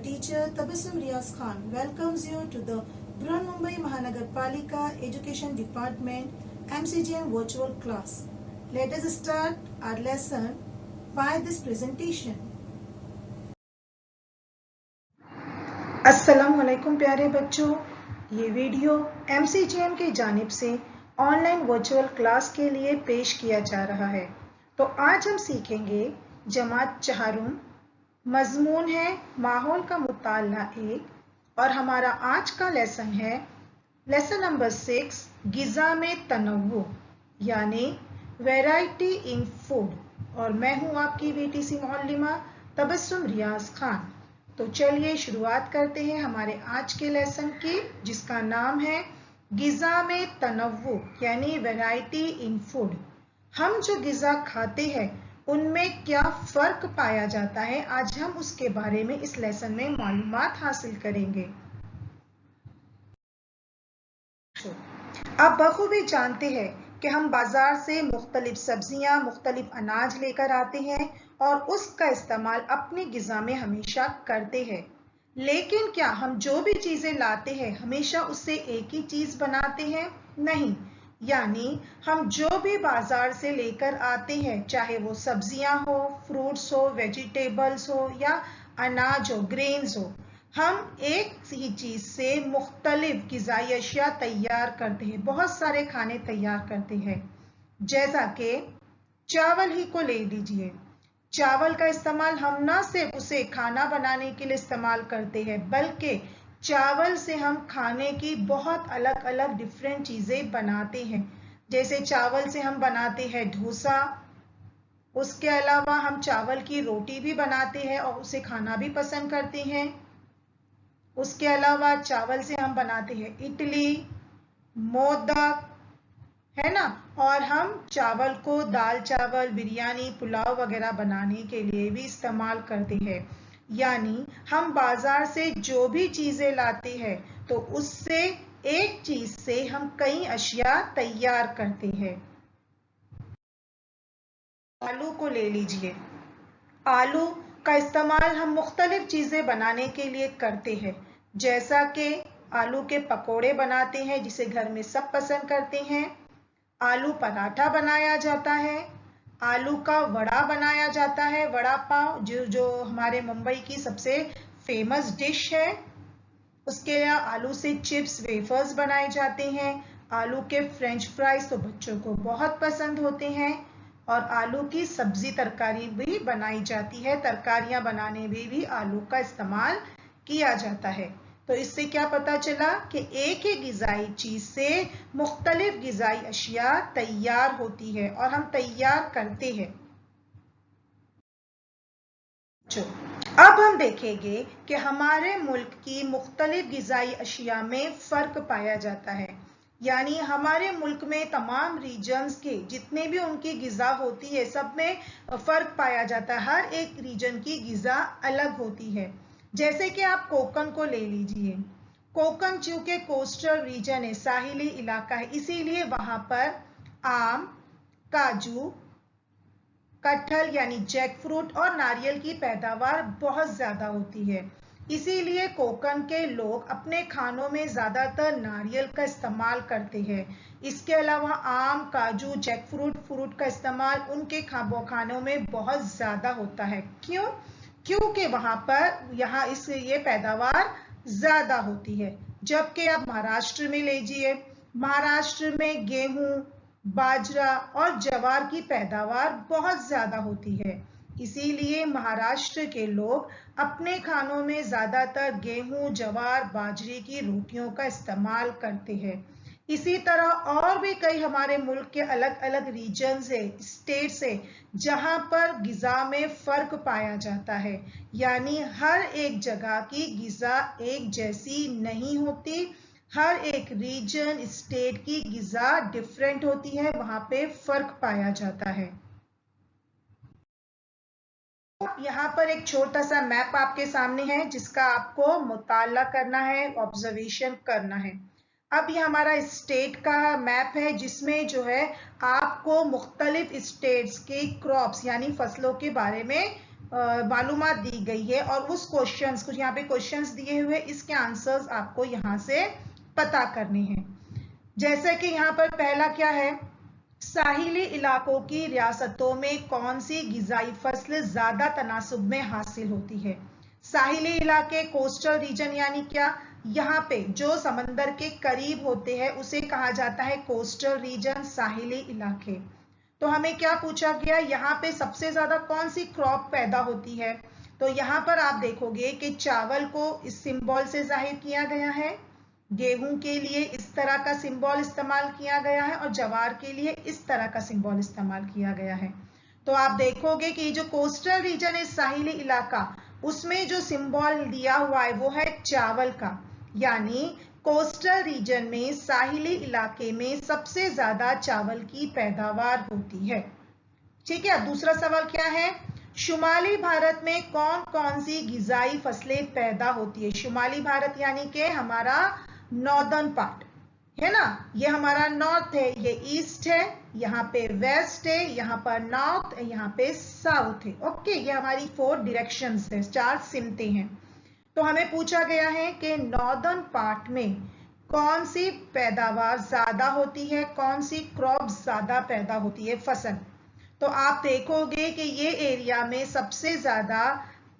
teacher Tabassum Riaz Khan welcomes you to the Brihanmumbai Mahanagarpalika Education Department MCGM virtual class. Let us start our lesson by this presentation. अस्सलामुअलैकुम प्यारे बच्चों, ये video MCGM की जानिब से online virtual class के लिए पेश किया जा रहा है। तो आज हम सीखेंगे जमात चहारुम, मजमून है माहौल का मुताला 1 और हमारा आज का लेसन है लेसन नंबर 6 गिज़ा में तनव्वु यानी वैरायटी इन फूड। और मैं हूं आपकी बेटी सी मुअल्लिमा तबस्सुम रियाज खान। तो चलिए शुरुआत करते हैं हमारे आज के लेसन की, जिसका नाम है गिज़ा में तनव्वु यानी वैरायटी इन फूड। हम जो गिज़ा खाते हैं उनमें क्या फर्क पाया जाता है, आज हम उसके बारे में इस लेसन में मालूमात हासिल करेंगे। आप बखूबी जानते हैं कि हम बाजार से मुख्तलिफ सब्जियां, मुख्तलिफ अनाज लेकर आते हैं और उसका इस्तेमाल अपनी गिज़ा में हमेशा करते हैं। लेकिन क्या हम जो भी चीजें लाते हैं हमेशा उससे एक ही चीज बनाते हैं? नहीं। यानी हम जो भी बाजार से लेकर आते हैं, चाहे वो सब्जियां हो, फ्रूट्स हो, वेजिटेबल्स हो या अनाज हो, ग्रेन्स हो, हम एक ही चीज से मुख्तलिफ ग़िज़ाई अशिया तैयार करते हैं, बहुत सारे खाने तैयार करते हैं। जैसा कि चावल ही को ले लीजिए, चावल का इस्तेमाल हम ना सिर्फ उसे खाना बनाने के लिए इस्तेमाल करते हैं, बल्कि चावल से हम खाने की बहुत अलग अलग डिफरेंट चीजें बनाते हैं। जैसे चावल से हम बनाते हैं डोसा, उसके अलावा हम चावल की रोटी भी बनाते हैं और उसे खाना भी पसंद करते हैं। उसके अलावा चावल से हम बनाते हैं इडली, मोदक, है ना। और हम चावल को दाल चावल, बिरयानी, पुलाव वगैरह बनाने के लिए भी इस्तेमाल करते हैं। यानी हम बाजार से जो भी चीजें लाते हैं तो उससे एक चीज से हम कई अशिया तैयार करते हैं। आलू को ले लीजिए, आलू का इस्तेमाल हम मुख्तलिफ चीजें बनाने के लिए करते हैं। जैसा कि आलू के पकोड़े बनाते हैं जिसे घर में सब पसंद करते हैं, आलू पराठा बनाया जाता है, आलू का वड़ा बनाया जाता है, वड़ा पाव जो हमारे मुंबई की सबसे फेमस डिश है। उसके अलावा आलू से चिप्स, वेफर्स बनाए जाते हैं। आलू के फ्रेंच फ्राइज तो बच्चों को बहुत पसंद होते हैं। और आलू की सब्जी तरकारी भी बनाई जाती है, तरकारियां बनाने में भी आलू का इस्तेमाल किया जाता है। तो इससे क्या पता चला कि एक ही ग़िज़ाई चीज से मुख्तलिफ ग़िज़ाई अशिया तैयार होती है और हम तैयार करते हैं। अब हम देखेंगे कि हमारे मुल्क की मुख्तलिफ ग़िज़ाई अशिया में फ़र्क पाया जाता है। यानी हमारे मुल्क में तमाम रीजन्स के जितने भी उनकी ग़िज़ा होती है सब में फ़र्क पाया जाता है। हर एक रीजन की ग़िज़ा अलग होती है। जैसे कि आप कोकन को ले लीजिए, कोकन चूंकि कोस्टल रीजन है, साहिली इलाका है, इसीलिए वहां पर आम, काजू, कटहल यानी जैक फ्रूट और नारियल की पैदावार बहुत ज्यादा होती है। इसीलिए कोकन के लोग अपने खानों में ज्यादातर नारियल का इस्तेमाल करते हैं। इसके अलावा आम, काजू, जैक फ्रूट का इस्तेमाल उनके खानों में बहुत ज्यादा होता है। क्यों? क्योंकि वहां पर ये पैदावार ज्यादा होती है। जबकि आप महाराष्ट्र में लीजिए, महाराष्ट्र में गेहूं, बाजरा और ज्वार की पैदावार बहुत ज्यादा होती है। इसीलिए महाराष्ट्र के लोग अपने खानों में ज्यादातर गेहूं, ज्वार, बाजरे की रोटियों का इस्तेमाल करते हैं। इसी तरह और भी कई हमारे मुल्क के अलग अलग रीजन्स है, स्टेट्स है, जहां पर ग़िज़ा में फर्क पाया जाता है। यानी हर एक जगह की ग़िज़ा एक जैसी नहीं होती, हर एक रीजन, स्टेट की ग़िज़ा डिफरेंट होती है, वहां पे फर्क पाया जाता है। यहाँ पर एक छोटा सा मैप आपके सामने है जिसका आपको मुताला करना है, ऑब्जर्वेशन करना है। अब ये हमारा स्टेट का मैप है जिसमें जो है आपको मुख्तलिफ स्टेट्स के क्रॉप्स यानी फसलों के बारे में मालूमात दी गई है और उस क्वेश्चंस कुछ यहाँ पे क्वेश्चंस दिए हुए, इसके आंसर्स आपको यहाँ से पता करने हैं। जैसे कि यहाँ पर पहला क्या है, साहिली इलाकों की रियासतों में कौन सी गिजाई फसल ज्यादा तनासुब में हासिल होती है। साहिली इलाके, कोस्टल रीजन यानी क्या, यहाँ पे जो समंदर के करीब होते हैं उसे कहा जाता है कोस्टल रीजन, साहिली इलाके। तो हमें क्या पूछा गया, यहाँ पे सबसे ज्यादा कौन सी क्रॉप पैदा होती है। तो यहाँ पर आप देखोगे कि चावल को इस सिंबल से जाहिर किया गया है, गेहूं के लिए इस तरह का सिंबल इस्तेमाल किया गया है और जवार के लिए इस तरह का सिंबल इस्तेमाल किया गया है। तो आप देखोगे कि जो कोस्टल रीजन है, साहिली इलाका, उसमें जो सिंबल दिया हुआ है वो है चावल का, यानी कोस्टल रीजन में, साहिली इलाके में सबसे ज्यादा चावल की पैदावार होती है। ठीक है। दूसरा सवाल क्या है, शुमाली भारत में कौन कौन सी गिजाई फसलें पैदा होती है। शुमाली भारत यानी कि हमारा नॉर्दर्न पार्ट है ना, ये हमारा नॉर्थ है, ये ईस्ट है, यहाँ पे वेस्ट है, यहाँ पर नॉर्थ, यहाँ पे साउथ है। ओके, ये हमारी 4 डायरेक्शंस है, 4 सिमतें हैं। तो हमें पूछा गया है कि नॉर्दर्न पार्ट में कौन सी पैदावार ज्यादा होती है, कौन सी क्रॉप ज्यादा पैदा होती है, फसल। तो आप देखोगे कि ये एरिया में सबसे ज्यादा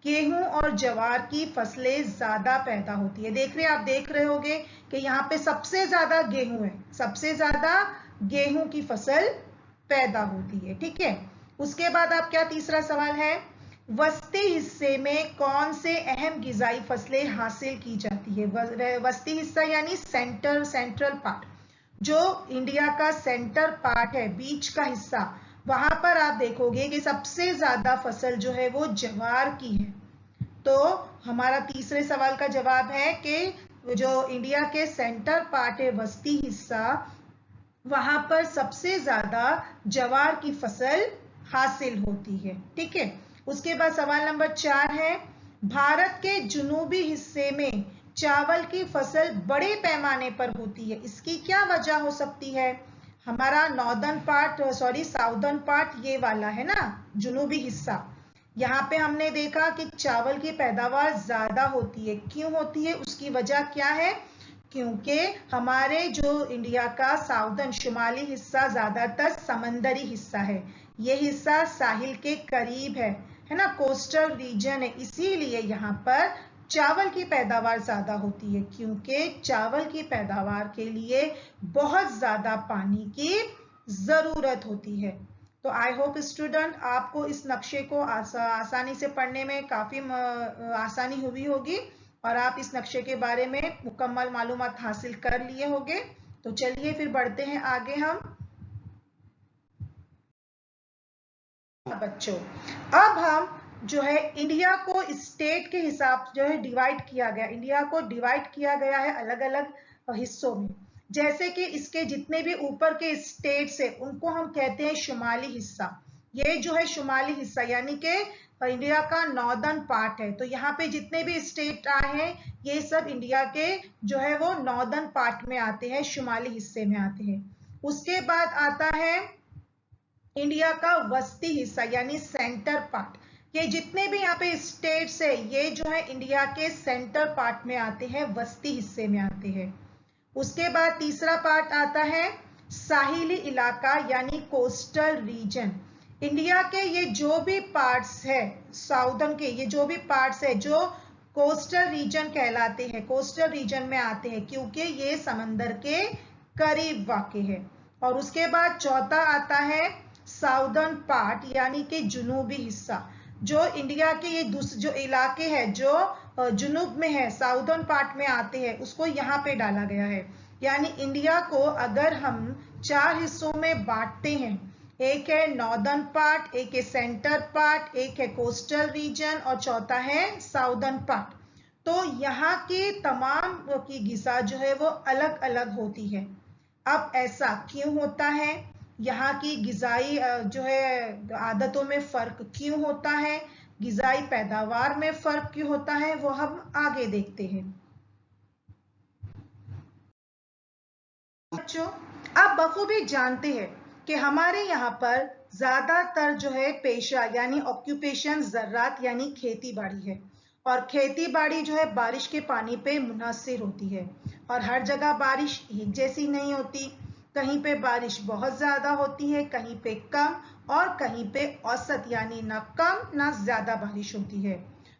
गेहूं और ज्वार की फसलें ज्यादा पैदा होती है। आप देख रहे होगे कि यहाँ पे सबसे ज्यादा गेहूं है, सबसे ज्यादा गेहूं की फसल पैदा होती है। ठीक है। उसके बाद आप क्या, तीसरा सवाल है, वस्ती हिस्से में कौन से अहम गिजाई फसलें हासिल की जाती है। वस्ती हिस्सा यानी सेंट्रल पार्ट, जो इंडिया का सेंटर पार्ट है, बीच का हिस्सा, वहां पर आप देखोगे कि सबसे ज्यादा फसल जो है वो ज्वार की है। तो हमारा तीसरे सवाल का जवाब है कि जो इंडिया के सेंटर पार्ट है, वस्ती हिस्सा, वहां पर सबसे ज्यादा ज्वार की फसल हासिल होती है। ठीक है। उसके बाद सवाल नंबर 4 है, भारत के जुनूबी हिस्से में चावल की फसल बड़े पैमाने पर होती है, इसकी क्या वजह हो सकती है। हमारा नॉर्दर्न पार्ट, साउदर्न पार्ट ये वाला है ना, जुनूबी हिस्सा, यहाँ पे हमने देखा कि चावल की पैदावार ज्यादा होती है। क्यों होती है, उसकी वजह क्या है, क्योंकि हमारे जो इंडिया का साउदर्न शुमाली हिस्सा ज्यादातर समंदरी हिस्सा है, ये हिस्सा साहिल के करीब है ना, कोस्टल रीजन है, इसीलिए यहाँ पर चावल की पैदावार ज्यादा होती है, क्योंकि चावल की पैदावार के लिए बहुत ज्यादा पानी की जरूरत होती है। तो आई होप स्टूडेंट आपको इस नक्शे को आसानी से पढ़ने में काफी आसानी हुई होगी और आप इस नक्शे के बारे में मुकम्मल मालूमात हासिल कर लिए होंगे। तो चलिए फिर बढ़ते हैं आगे हम। बच्चों, अब हम जो है इंडिया को स्टेट के हिसाब जो है डिवाइड किया गया, इंडिया को डिवाइड किया गया है अलग अलग हिस्सों में। जैसे कि इसके जितने भी ऊपर के स्टेट्स है उनको हम कहते हैं शुमाली हिस्सा। ये जो है शुमाली हिस्सा यानी कि इंडिया का नॉर्दर्न पार्ट है। तो यहाँ पे जितने भी स्टेट आए हैं ये सब इंडिया के जो है वो नॉर्दर्न पार्ट में आते हैं, शुमाली हिस्से में आते हैं। उसके बाद आता है इंडिया का वस्ती हिस्सा यानी सेंटर पार्ट। ये जितने भी यहाँ पे स्टेट्स है ये जो है इंडिया के सेंटर पार्ट में आते हैं, वस्ती हिस्से में आते हैं। उसके बाद तीसरा पार्ट आता है साहिली इलाका यानी कोस्टल रीजन। इंडिया के ये जो भी पार्ट्स है साउदर्न के, ये जो भी पार्ट्स है जो कोस्टल रीजन कहलाते हैं, कोस्टल रीजन में आते हैं क्योंकि ये समंदर के करीब वाक़ है। और उसके बाद चौथा आता है साउदर्न पार्ट यानी कि जुनूबी हिस्सा। जो इंडिया के ये जो इलाके हैं जो जुनूब में है, साउदर्न पार्ट में आते हैं, उसको यहाँ पे डाला गया है। यानी इंडिया को अगर हम 4 हिस्सों में बांटते हैं, एक है नॉर्दर्न पार्ट, एक है सेंटर पार्ट, एक है कोस्टल रीजन और चौथा है साउदर्न पार्ट। तो यहाँ की तमाम की गिज़ा जो है वो अलग अलग होती है। अब ऐसा क्यों होता है, यहाँ की गिजाई जो है आदतों में फर्क क्यों होता है, गिजाई पैदावार में फर्क क्यों होता है, वो हम आगे देखते हैं। बच्चों, आप बखूबी जानते हैं कि हमारे यहाँ पर ज्यादातर जो है पेशा यानी ऑक्यूपेशन ज़राअत यानी खेती बाड़ी है, और खेती बाड़ी जो है बारिश के पानी पे मुनहसर होती है। और हर जगह बारिश एक जैसी नहीं होती, कहीं पे बारिश बहुत ज्यादा होती है, कहीं पे कम, और कहीं पे औसत यानी ना कम ना ज्यादा बारिश होती है।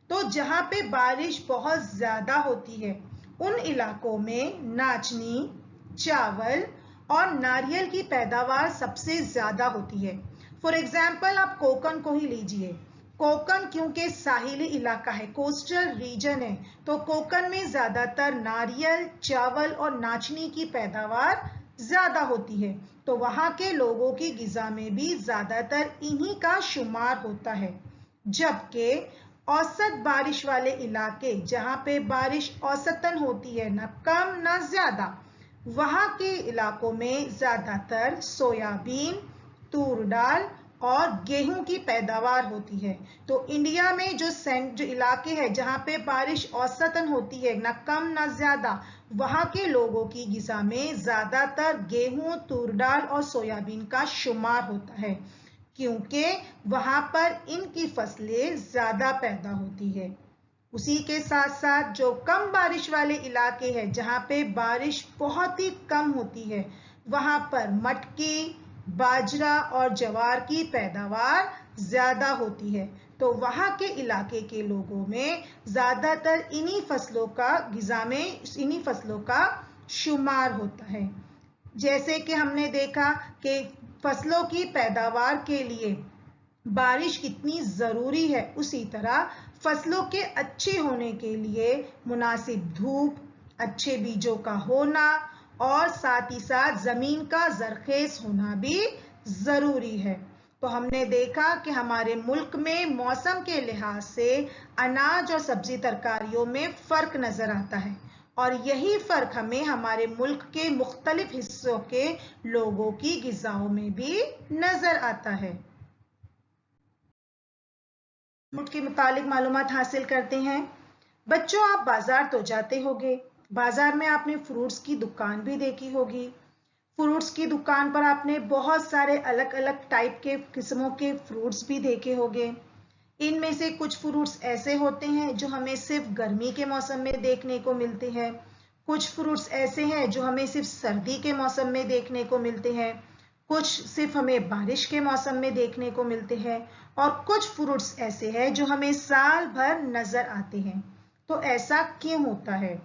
तो जहाँ पे बारिश बहुत ज्यादा होती है उन इलाकों में नाचनी, चावल और नारियल की पैदावार सबसे ज्यादा होती है। फॉर एग्जाम्पल आप कोकन को ही लीजिए। कोकन क्योंकि साहिली इलाका है, कोस्टल रीजन है, तो कोकन में ज्यादातर नारियल, चावल और नाचनी की पैदावार ज्यादा होती है। तो वहां के लोगों की गिजा में भी ज्यादातर इन्हीं का शुमार होता है। जबकि औसत बारिश वाले इलाके जहां पे बारिश औसतन होती है, ना कम ना ज्यादा, वहां के इलाकों में ज्यादातर सोयाबीन, तूर दाल और गेहूं की पैदावार होती है। तो इंडिया में जो इलाके हैं जहां पे बारिश औसतन होती है, ना कम ना ज्यादा, वहां के लोगों की गिजा में ज्यादातर गेहूं, तूर दाल और सोयाबीन का शुमार होता है, क्योंकि वहां पर इनकी फसलें ज्यादा पैदा होती है। उसी के साथ साथ जो कम बारिश वाले इलाके हैं जहां पे बारिश बहुत ही कम होती है, वहां पर मटकी, बाजरा और ज्वार की पैदावार ज्यादा होती है। तो वहां के इलाके के लोगों में ज्यादातर इन्हीं फसलों का गिजा में इन्हीं फसलों का शुमार होता है। जैसे कि हमने देखा कि फसलों की पैदावार के लिए बारिश कितनी जरूरी है, उसी तरह फसलों के अच्छे होने के लिए मुनासिब धूप, अच्छे बीजों का होना और साथ ही साथ जमीन का जरखेज होना भी जरूरी है। तो हमने देखा कि हमारे मुल्क में मौसम के लिहाज से अनाज और सब्जी तरकारियों में फर्क नजर आता है, और यही फर्क हमें हमारे मुल्क के मुख्तलिफ हिस्सों के लोगों की गिज़ाओं में भी नजर आता है। फ्रूट के मुतालिक मालूमात हासिल करते हैं। बच्चों, आप बाजार तो जाते होंगे, बाजार में आपने फ्रूट्स की दुकान भी देखी होगी। फ्रूट्स की दुकान पर आपने बहुत सारे अलग अलग टाइप के किस्मों के फ्रूट्स भी देखे होंगे। इनमें से कुछ फ्रूट्स ऐसे होते हैं जो हमें सिर्फ गर्मी के मौसम में देखने को मिलते हैं, कुछ फ्रूट्स ऐसे हैं जो हमें सिर्फ सर्दी के मौसम में देखने को मिलते हैं, कुछ सिर्फ हमें बारिश के मौसम में देखने को मिलते हैं, और कुछ फ्रूट्स ऐसे हैं जो हमें साल भर नजर आते हैं। तो ऐसा क्यों होता है?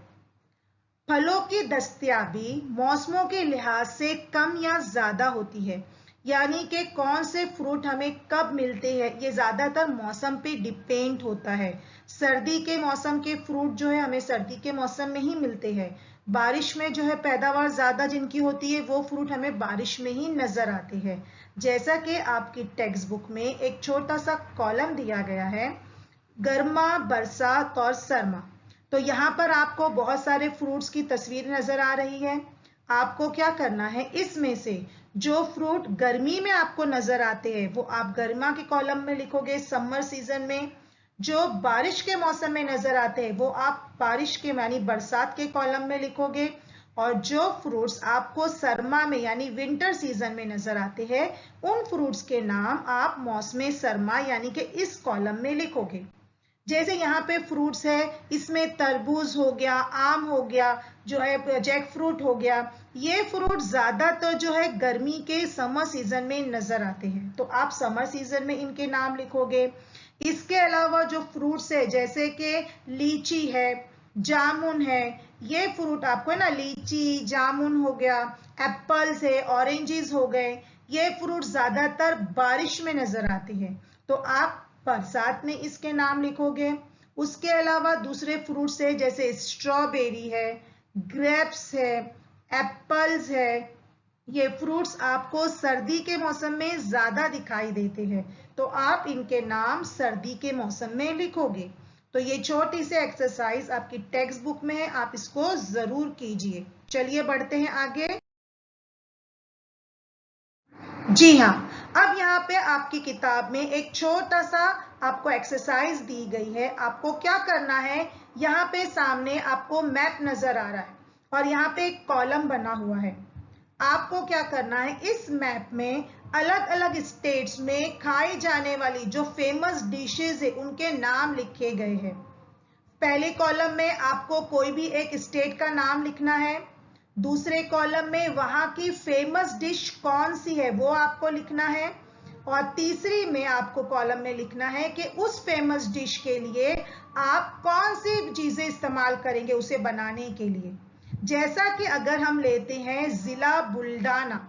फलों की दस्तयाबी मौसमों के लिहाज से कम या ज्यादा होती है, यानी कि कौन से फ्रूट हमें कब मिलते हैं ये ज्यादातर मौसम पे डिपेंड होता है। सर्दी के मौसम के फ्रूट जो है हमें सर्दी के मौसम में ही मिलते हैं, बारिश में जो है पैदावार ज्यादा जिनकी होती है वो फ्रूट हमें बारिश में ही नजर आते हैं। जैसा कि आपकी टेक्स्ट बुक में एक छोटा सा कॉलम दिया गया है, गर्मा, बरसात और सरमा। तो यहाँ पर आपको बहुत सारे फ्रूट्स की तस्वीर नजर आ रही है। आपको क्या करना है, इसमें से जो फ्रूट गर्मी में आपको नजर आते हैं वो आप गर्मा के कॉलम में लिखोगे समर सीजन में, जो बारिश के मौसम में नजर आते हैं वो आप बारिश के यानी बरसात के कॉलम में लिखोगे, और जो फ्रूट्स आपको सरमा में यानी विंटर सीजन में नजर आते हैं उन फ्रूट्स के नाम आप मौसम सरमा यानी कि इस कॉलम में लिखोगे। जैसे यहाँ पे फ्रूट्स है, इसमें तरबूज हो गया, आम हो गया, जो है जैक फ्रूट हो गया, ये फ्रूट ज्यादातर जो है गर्मी के समर सीजन में नजर आते हैं, तो आप समर सीजन में इनके नाम लिखोगे। इसके अलावा जो फ्रूट्स है जैसे कि लीची है, जामुन है, ये फ्रूट आपको है ना, लीची, जामुन हो गया, एप्पल्स है, ऑरेंजेस हो गए, ये फ्रूट ज्यादातर बारिश में नजर आते हैं, तो आप बरसात में इसके नाम लिखोगे। उसके अलावा दूसरे फ्रूट्स है जैसे स्ट्रॉबेरी है, ग्रेप्स है, एप्पल्स है, ये फ्रूट्स आपको सर्दी के मौसम में ज्यादा दिखाई देते हैं, तो आप इनके नाम सर्दी के मौसम में लिखोगे। तो ये छोटी सी एक्सरसाइज आपकी टेक्स्ट बुक में है, आप इसको जरूर कीजिए। चलिए बढ़ते हैं आगे। जी हाँ, अब यहाँ पे आपकी किताब में एक छोटा सा आपको एक्सरसाइज दी गई है। आपको क्या करना है, यहाँ पे सामने आपको मैप नजर आ रहा है और यहाँ पे एक कॉलम बना हुआ है। आपको क्या करना है, इस मैप में अलग अलग स्टेट्स में खाई जाने वाली जो फेमस डिशेज है उनके नाम लिखे गए हैं। पहले कॉलम में आपको कोई भी एक स्टेट का नाम लिखना है, दूसरे कॉलम में वहां की फेमस डिश कौन सी है वो आपको लिखना है, और तीसरी में आपको कॉलम में लिखना है कि उस फेमस डिश के लिए आप कौन सी चीजें इस्तेमाल करेंगे उसे बनाने के लिए। जैसा कि अगर हम लेते हैं जिला बुल्डाना,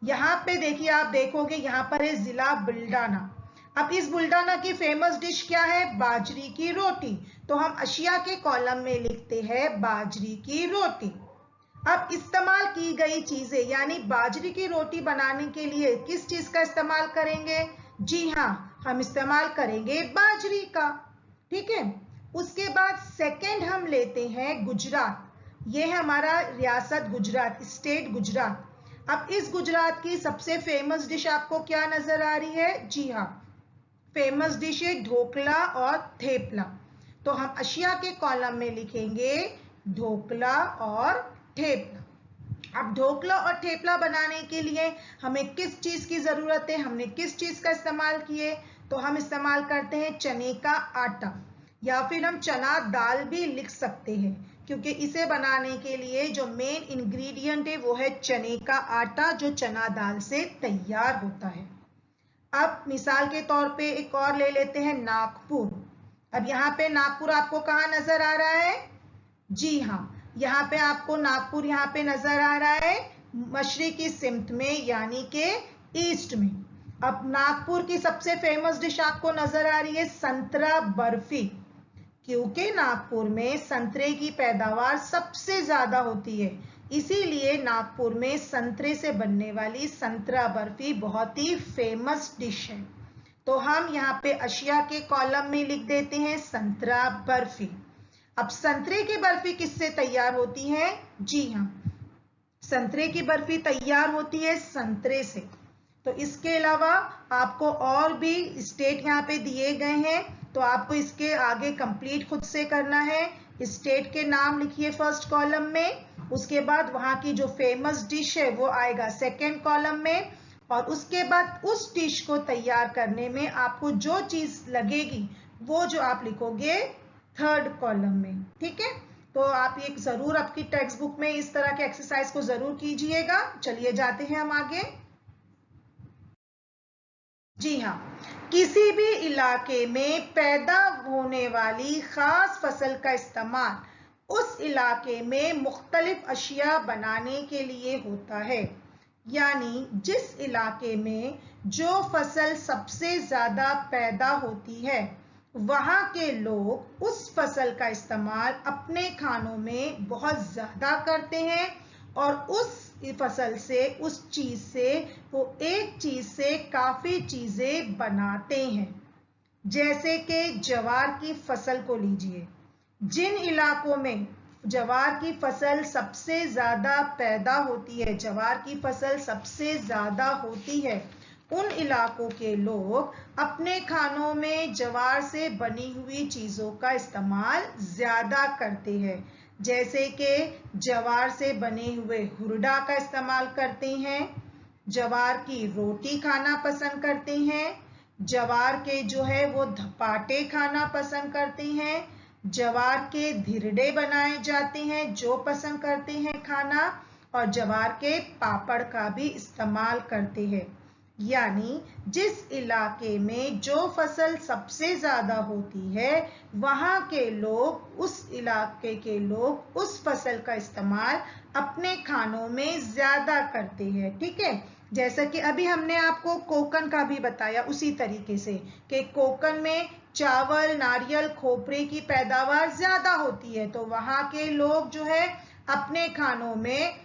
यहाँ पे देखिए, आप देखोगे यहाँ पर है जिला बुल्डाना। अब इस बुल्डाना की फेमस डिश क्या है, बाजरी की रोटी। तो हम अशिया के कॉलम में लिखते हैं बाजरी की रोटी। अब इस्तेमाल की गई चीजें, यानी बाजरी की रोटी बनाने के लिए किस चीज का इस्तेमाल करेंगे, जी हाँ, हम इस्तेमाल करेंगे बाजरी का। ठीक है। उसके बाद सेकंड हम लेते हैं गुजरात। ये है हमारा रियासत गुजरात, स्टेट गुजरात। अब इस गुजरात की सबसे फेमस डिश आपको क्या नजर आ रही है, जी हाँ, फेमस डिश है ढोकला और थेपला। तो हम अशिया के कॉलम में लिखेंगे ढोकला और थेपला। अब ढोकला और थेपला बनाने के लिए हमें किस चीज की जरूरत है, हमने किस चीज का इस्तेमाल किए, तो हम इस्तेमाल करते हैं चने का आटा, या फिर हम चना दाल भी लिख सकते हैं, क्योंकि इसे बनाने के लिए जो मेन इंग्रेडिएंट है वो है चने का आटा, जो चना दाल से तैयार होता है। अब मिसाल के तौर पे एक और ले लेते हैं नागपुर। अब यहाँ पे नागपुर आपको कहाँ नजर आ रहा है, जी हाँ, यहाँ पे आपको नागपुर यहाँ पे नजर आ रहा है मशरिकी सिमत में, यानी के ईस्ट में। अब नागपुर की सबसे फेमस डिश आपको नजर आ रही है संतरा बर्फी, क्योंकि नागपुर में संतरे की पैदावार सबसे ज्यादा होती है, इसीलिए नागपुर में संतरे से बनने वाली संतरा बर्फी बहुत ही फेमस डिश है। तो हम यहाँ पे अशिया के कॉलम में लिख देते हैं संतरा बर्फी। अब संतरे की बर्फी किससे तैयार होती है, जी हाँ, संतरे की बर्फी तैयार होती है संतरे से। तो इसके अलावा आपको और भी स्टेट यहाँ पे दिए गए हैं, तो आपको इसके आगे कंप्लीट खुद से करना है। स्टेट के नाम लिखिए फर्स्ट कॉलम में, उसके बाद वहां की जो फेमस डिश है वो आएगा सेकेंड कॉलम में, और उसके बाद उस डिश को तैयार करने में आपको जो चीज लगेगी वो जो आप लिखोगे थर्ड कॉलम में। ठीक है। तो आप ये जरूर आपकी टेक्स्ट बुक में इस तरह के एक्सरसाइज को जरूर कीजिएगा। चलिए जाते हैं हम आगे। जी हाँ, किसी भी इलाके में पैदा होने वाली खास फसल का इस्तेमाल उस इलाके में मुख्तलिफ अशिया बनाने के लिए होता है। यानी जिस इलाके में जो फसल सबसे ज्यादा पैदा होती है वहां के लोग उस फसल का इस्तेमाल अपने खानों में बहुत ज्यादा करते हैं, और उस फसल से, उस चीज से, वो एक चीज से काफी चीजें बनाते हैं। जैसे कि जवार की फसल को लीजिए, जिन इलाकों में जवार की फसल सबसे ज्यादा पैदा होती है, जवार की फसल सबसे ज्यादा होती है, उन इलाकों के लोग अपने खानों में जवार से बनी हुई चीजों का इस्तेमाल ज्यादा करते हैं। जैसे कि जवार से बने हुए हुरडा का इस्तेमाल करते हैं, जवार की रोटी खाना पसंद करते हैं, जवार के जो है वो धपाटे खाना पसंद करते हैं, जवार के धिरडे बनाए जाते हैं जो पसंद करते हैं खाना, और जवार के पापड़ का भी इस्तेमाल करते हैं। यानी जिस इलाके में जो फसल सबसे ज्यादा होती है वहां के लोग, उस इलाके के लोग उस फसल का इस्तेमाल अपने खानों में ज्यादा करते हैं। ठीक है। जैसा कि अभी हमने आपको कोकन का भी बताया उसी तरीके से कि कोकन में चावल, नारियल, खोपरे की पैदावार ज्यादा होती है, तो वहां के लोग जो है अपने खानों में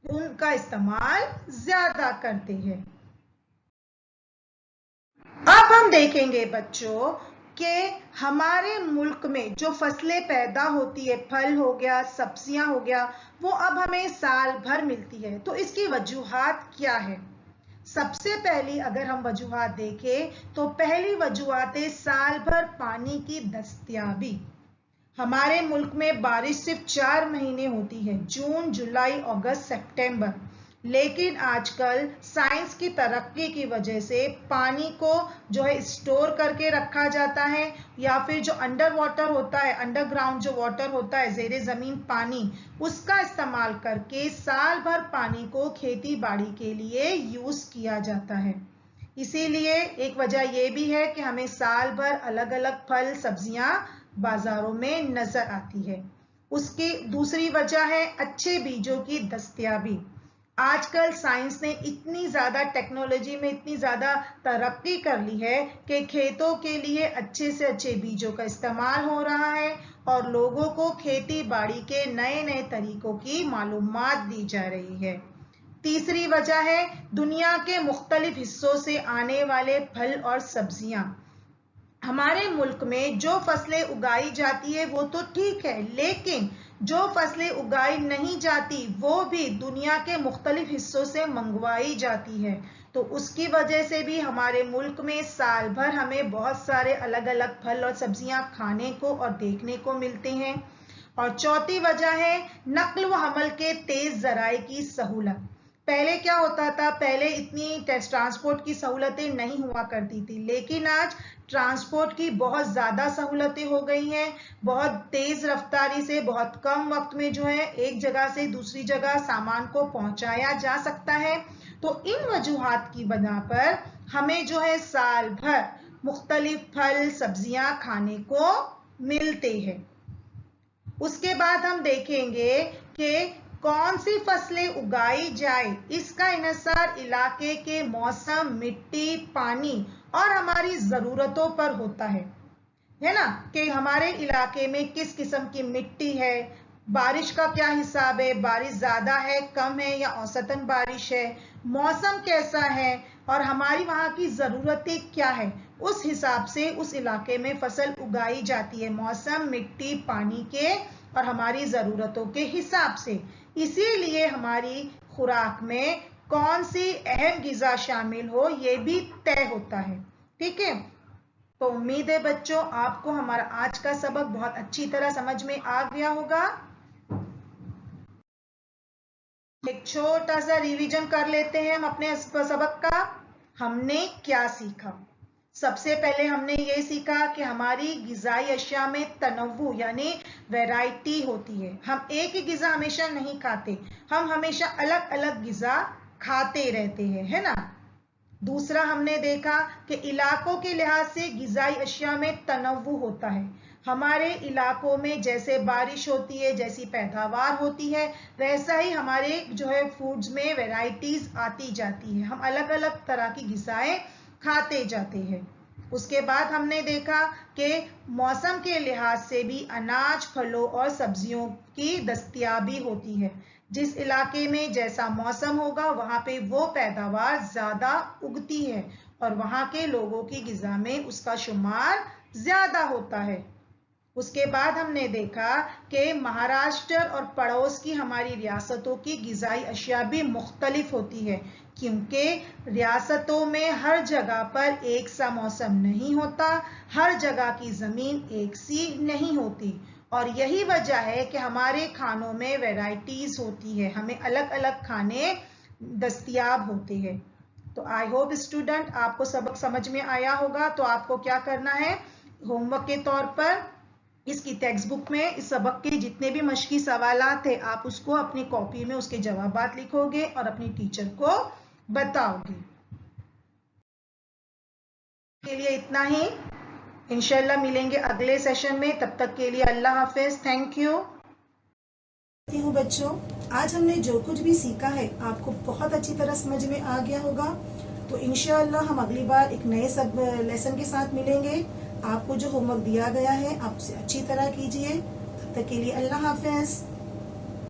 उनका इस्तेमाल ज्यादा करते हैं। अब हम देखेंगे बच्चों कि हमारे मुल्क में जो फसलें पैदा होती है, फल हो गया, सब्जियां हो गया, वो अब हमें साल भर मिलती है। तो इसकी वजूहात क्या है? सबसे पहली अगर हम वजूहात देखें तो पहली वजूहात है साल भर पानी की दस्तयाबी। हमारे मुल्क में बारिश सिर्फ 4 महीने होती है, जून, जुलाई, अगस्त, सितंबर। लेकिन आजकल साइंस की तरक्की की वजह से पानी को जो है स्टोर करके रखा जाता है, या फिर जो अंडर वाटर होता है, अंडरग्राउंड जो वाटर होता है, जेरे जमीन पानी, उसका इस्तेमाल करके साल भर पानी को खेती बाड़ी के लिए यूज किया जाता है। इसीलिए एक वजह यह भी है कि हमें साल भर अलग अलग फल सब्जियां बाजारों में नजर आती है। उसकी दूसरी वजह है अच्छे बीजों की दस्तयाबी। आजकल साइंस ने इतनी ज़्यादा टेक्नोलॉजी में इतनी ज़्यादा तरक्की कर ली है कि खेतों के लिए अच्छे से अच्छे बीजों का इस्तेमाल हो रहा है और लोगों को खेती बाड़ी के नए नए तरीकों की मालूमात दी जा रही है। तीसरी वजह है दुनिया के मुख्तलिफ हिस्सों से आने वाले फल और सब्जियां। हमारे मुल्क में जो फसलें उगाई जाती है वो तो ठीक है, लेकिन जो फसलें उगाई नहीं जाती वो भी दुनिया के मुख्तलिफ हिस्सों से मंगवाई जाती है। तो उसकी वजह से भी हमारे मुल्क में साल भर हमें बहुत सारे अलग अलग फल और सब्जियां खाने को और देखने को मिलते हैं। और चौथी वजह है नक्ल व हमल के तेज जराए की सहूलत। पहले क्या होता था, पहले इतनी ट्रांसपोर्ट की सहूलतें नहीं हुआ करती थी, लेकिन आज ट्रांसपोर्ट की बहुत ज़्यादा सहूलतें हो गई हैं। बहुत तेज रफ्तारी से बहुत कम वक्त में जो है एक जगह से दूसरी जगह सामान को पहुंचाया जा सकता है। तो इन वजूहात की बना पर हमें जो है साल भर मुख्तलिफ फल सब्जियां खाने को मिलते हैं। उसके बाद हम देखेंगे कि कौन सी फसलें उगाई जाए, इसका इन्हिसार इलाके के मौसम, मिट्टी, पानी और हमारी ज़रूरतों पर होता है ना, कि हमारे इलाके में किस किस्म की मिट्टी है, बारिश का क्या हिसाब है, बारिश ज़्यादा है, कम है या औसतन बारिश है, मौसम कैसा है और हमारी वहाँ की ज़रूरतें क्या है, उस हिसाब से उस इलाके में फसल उगाई जाती है, मौसम, मिट्टी, पानी के और हमारी ज़रूरतों के हिसाब से। इसीलिए हमारी खुराक में कौन सी अहम ग़िज़ा शामिल हो ये भी तय होता है। ठीक है, तो उम्मीद है बच्चों आपको हमारा आज का सबक बहुत अच्छी तरह समझ में आ गया होगा। एक छोटा सा रिवीजन कर लेते हैं हम अपने सबक का। हमने क्या सीखा? सबसे पहले हमने ये सीखा कि हमारी ग़िज़ाई अशिया में तनव्वु यानी वैरायटी होती है। हम एक ही ग़िज़ा हमेशा नहीं खाते, हम हमेशा अलग अलग ग़िज़ा खाते रहते हैं, है ना। दूसरा हमने देखा कि इलाकों के लिहाज से ग़िज़ाई अशिया में तनव्वु होता है। हमारे इलाकों में जैसे बारिश होती है, जैसी पैदावार होती है, वैसा ही हमारे जो है फूड्स में वैरायटीज आती जाती है। हम अलग अलग तरह की ग़िज़ाएं खाते जाते हैं। उसके बाद हमने देखा कि मौसम के लिहाज से भी अनाज, फलों और सब्जियों की दस्तयाबी होती है। जिस इलाके में जैसा मौसम होगा वहाँ पे वो पैदावार ज़्यादा उगती है और वहाँ के लोगों की ग़िज़ा में उसका शुमार ज़्यादा होता है। उसके बाद हमने देखा कि महाराष्ट्र और पड़ोस की हमारी रियासतों की ग़िज़ाई अशिया भी मुख्तलिफ होती है, क्योंकि रियासतों में हर जगह पर एक सा मौसम नहीं होता, हर जगह की ज़मीन एक सी नहीं होती और यही वजह है कि हमारे खानों में वैरायटीज़ होती है, हमें अलग अलग खाने दस्तयाब होते हैं। तो आई होप स्टूडेंट आपको सबक समझ में आया होगा। तो आपको क्या करना है, होमवर्क के तौर पर इसकी टेक्स्ट बुक में इस सबक के जितने भी मश्की सवालात थे आप उसको अपनी कॉपी में उसके जवाबात लिखोगे और अपनी टीचर को बताओगे। के लिए इतना ही, इंशाल्लाह मिलेंगे अगले सेशन में। तब तक के लिए अल्लाह हाफिज, थैंक यू। बच्चों आज हमने जो कुछ भी सीखा है आपको बहुत अच्छी तरह समझ में आ गया होगा। तो इंशाल्लाह हम अगली बार एक नए सब लेसन के साथ मिलेंगे। आपको जो होमवर्क दिया गया है आप उसे अच्छी तरह कीजिए। तब तक के लिए अल्लाह हाफिज।